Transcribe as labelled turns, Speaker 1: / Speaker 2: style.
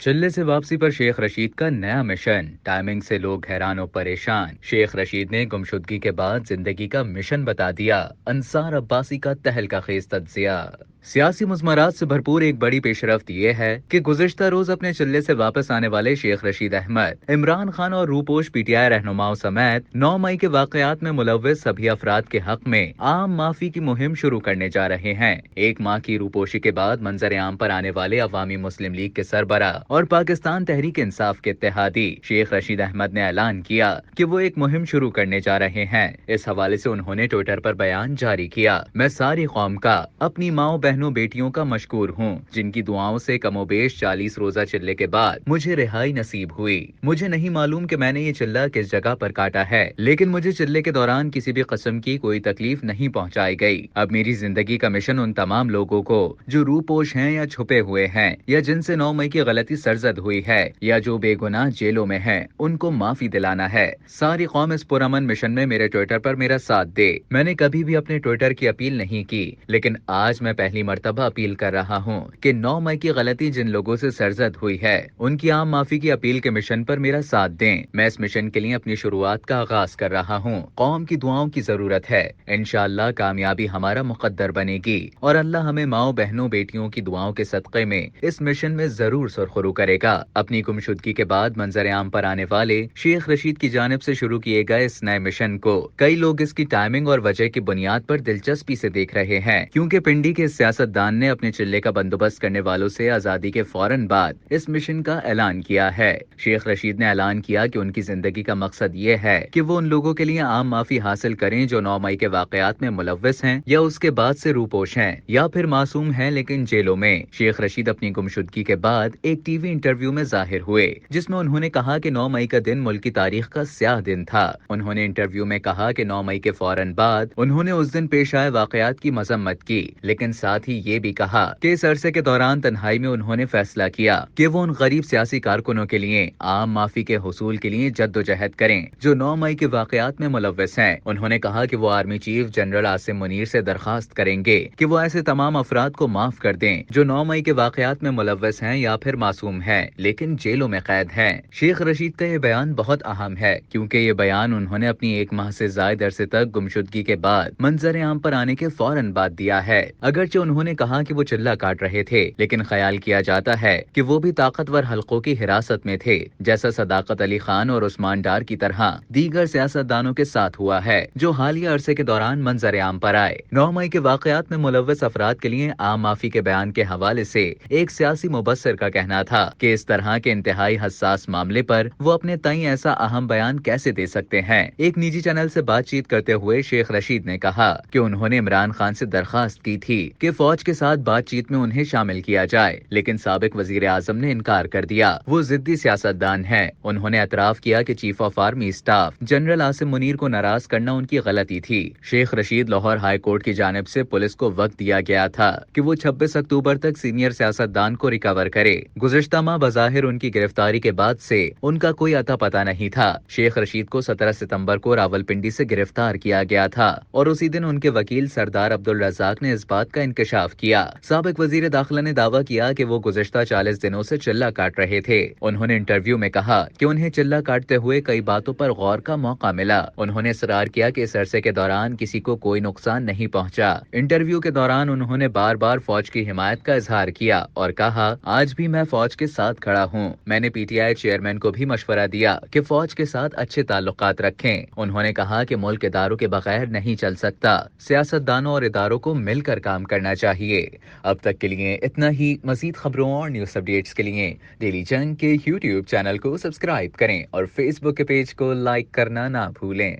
Speaker 1: चिल्ले से वापसी पर शेख रशीद का नया मिशन, टाइमिंग से लोग हैरान और परेशान। शेख रशीद ने गुमशुदगी के बाद जिंदगी का मिशन बता दिया। अंसार अब्बासी का तहलका खेज तज्जिया। सियासी मुज़मरात से भरपूर एक बड़ी पेशरफ्त ये है कि गुज़िश्ता रोज अपने चिल्ले से वापस आने वाले शेख रशीद अहमद, इमरान खान और रूपोश पीटीआई रहनुमाओं समेत 9 मई के वाकयात में मुलव्विस सभी अफराद के हक में आम माफी की मुहिम शुरू करने जा रहे हैं। एक माह की रूपोशी के बाद मंजर आम पर आने वाले अवामी मुस्लिम लीग के सरबरा और पाकिस्तान तहरीक इंसाफ के इत्तेहादी शेख रशीद अहमद ने ऐलान किया कि वो एक मुहिम शुरू करने जा रहे हैं। इस हवाले से उन्होंने ट्विटर पर बयान जारी किया। मैं सारी कौम का, अपनी माओ बहनों बेटियों का मशकूर हूँ, जिनकी दुआओं से कमोबेश 40 रोजा चिल्ले के बाद मुझे रिहाई नसीब हुई। मुझे नहीं मालूम कि मैंने ये चिल्ला किस जगह पर काटा है, लेकिन मुझे चिल्ले के दौरान किसी भी किस्म की कोई तकलीफ नहीं पहुँचाई गई। अब मेरी जिंदगी का मिशन उन तमाम लोगों को जो रूपोश हैं या छुपे हुए हैं, या जिनसे 9 मई की गलती सरजद हुई है, या जो बेगुनाह जेलों में हैं, उनको माफी दिलाना है। सारी कौम इस पुरअमन मिशन में मेरे ट्विटर पर मेरा साथ दे। मैंने कभी भी अपने ट्विटर की अपील नहीं की, लेकिन आज मैं पहली मर्तबा अपील कर रहा हूँ कि 9 मई की गलती जिन लोगों से सरजद हुई है, उनकी आम माफी की अपील के मिशन पर मेरा साथ दें। मैं इस मिशन के लिए अपनी शुरुआत का आगाज कर रहा हूँ। कौम की दुआओं की जरूरत है। इंशाअल्लाह कामयाबी हमारा मुकद्दर बनेगी और अल्लाह हमें माओ बहनों बेटियों की दुआओं के सदक़े में इस मिशन में जरूर सुरखरू करेगा। अपनी गुमशुदगी के बाद मंजर आम पर आने वाले शेख रशीद की जानिब से शुरू किए गए इस नए मिशन को कई लोग इसकी टाइमिंग और वजह की बुनियाद पर दिलचस्पी से देख रहे हैं, क्योंकि पिंडी के सियासतदान ने अपने चिल्ले का बंदोबस्त करने वालों से आजादी के फौरन बाद इस मिशन का ऐलान किया है। शेख रशीद ने ऐलान किया कि उनकी जिंदगी का मकसद ये है कि वो उन लोगों के लिए आम माफी हासिल करें जो 9 मई के वाकयात में मुलव्विस हैं, या उसके बाद से रूपोश हैं, या फिर मासूम हैं लेकिन जेलों में। शेख रशीद अपनी गुमशुदगी के बाद एक टीवी इंटरव्यू में जाहिर हुए, जिसमें उन्होंने कहा कि 9 मई का दिन मुल्क की तारीख का स्याह दिन था। उन्होंने इंटरव्यू में कहा कि 9 मई के फौरन बाद उन्होंने उस दिन पेश आए वाकयात की मजम्मत की, लेकिन साथ ही ये भी कहा कि इस अरसे के दौरान तन्हाई में उन्होंने फैसला किया कि वो उन गरीब सियासी कारकुनों के लिए आम माफी के हुसूल के लिए जद्दोजहद करें जो 9 मई के वाकयात में मुलव्विस हैं। उन्होंने कहा कि वो army chief general Asim Munir से दरखास्त करेंगे कि वो ऐसे तमाम अफराद को माफ कर दें जो 9 मई के वाकयात में मुलव्विस हैं या फिर मासूम हैं लेकिन जेलों में कैद हैं। शेख रशीद का ये बयान बहुत अहम है, क्योंकि ये बयान उन्होंने अपनी एक माह से ज्यादा अरसे तक गुमशुदगी के बाद मंजर आम पर आने के फौरन बाद दिया है। अगरचे उन्होंने कहा कि वो चिल्ला काट रहे थे, लेकिन ख्याल किया जाता है कि वो भी ताकतवर हलकों की हिरासत में थे, जैसा सदाकत अली खान और उस्मान डार की तरह दीगर सियासतदानों के साथ हुआ है, जो हालिया अरसे के दौरान मंजर आम पर आए। 9 मई के वाकयात में मुलव्विस अफराद के लिए आम माफी के बयान के हवाले से एक सियासी मुबस्सिर का कहना था कि इस तरह के इंतहाई हसास मामले पर वो अपने तई ऐसा अहम बयान कैसे दे सकते हैं। एक निजी चैनल से बातचीत करते हुए शेख रशीद ने कहा कि उन्होंने इमरान खान से दरखास्त की थी कि फौज के साथ बातचीत में उन्हें शामिल किया जाए, लेकिन साबिक वजीर आजम ने इनकार कर दिया। वो जिद्दी सियासतदान है। उन्होंने एतराफ किया कि chief of army staff general Asim Munir को नाराज करना उनकी गलती थी। शेख रशीद लाहौर हाई कोर्ट की जानिब से पुलिस को वक्त दिया गया था कि वो 26 अक्टूबर तक सीनियर सियासतदान को रिकवर करे। गुज़िश्ता माह बज़ाहिर उनकी गिरफ्तारी के बाद से उनका कोई अता पता नहीं था। शेख रशीद को 17 सितंबर को रावलपिंडी से गिरफ्तार किया गया था और उसी दिन उनके वकील सरदार अब्दुल रज़ाक ने इस बात का इंकशाफ किया। साबिक वजीर दाखिला ने दावा किया कि वो गुज़िश्ता 40 दिनों से चिल्ला काट रहे थे। उन्होंने इंटरव्यू में कहा कि उन्हें चिल्ला काटते हुए कई बातों पर गौर का मौका मिला। उन्होंने इसरार किया कि इस अरसे के दौरान किसी को कोई नुकसान नहीं पहुंचा। इंटरव्यू के दौरान उन्होंने बार बार फौज की हिमायत का इजहार किया और कहा, आज भी मैं फौज के साथ खड़ा हूँ। मैंने पीटीआई चेयरमैन को भी मशवरा दिया कि फौज के साथ अच्छे ताल्लुकात रखें। उन्होंने कहा कि मुल्क इदारों के बगैर नहीं चल सकता, सियासतदानों और इदारों को मिलकर काम करना चाहिए। अब तक के लिए इतना ही। मजीद खबरों और न्यूज अपडेट्स के लिए डेली जंग के यूट्यूब चैनल को सब्सक्राइब करें और फेसबुक के पेज को लाइक करना ना भूलें।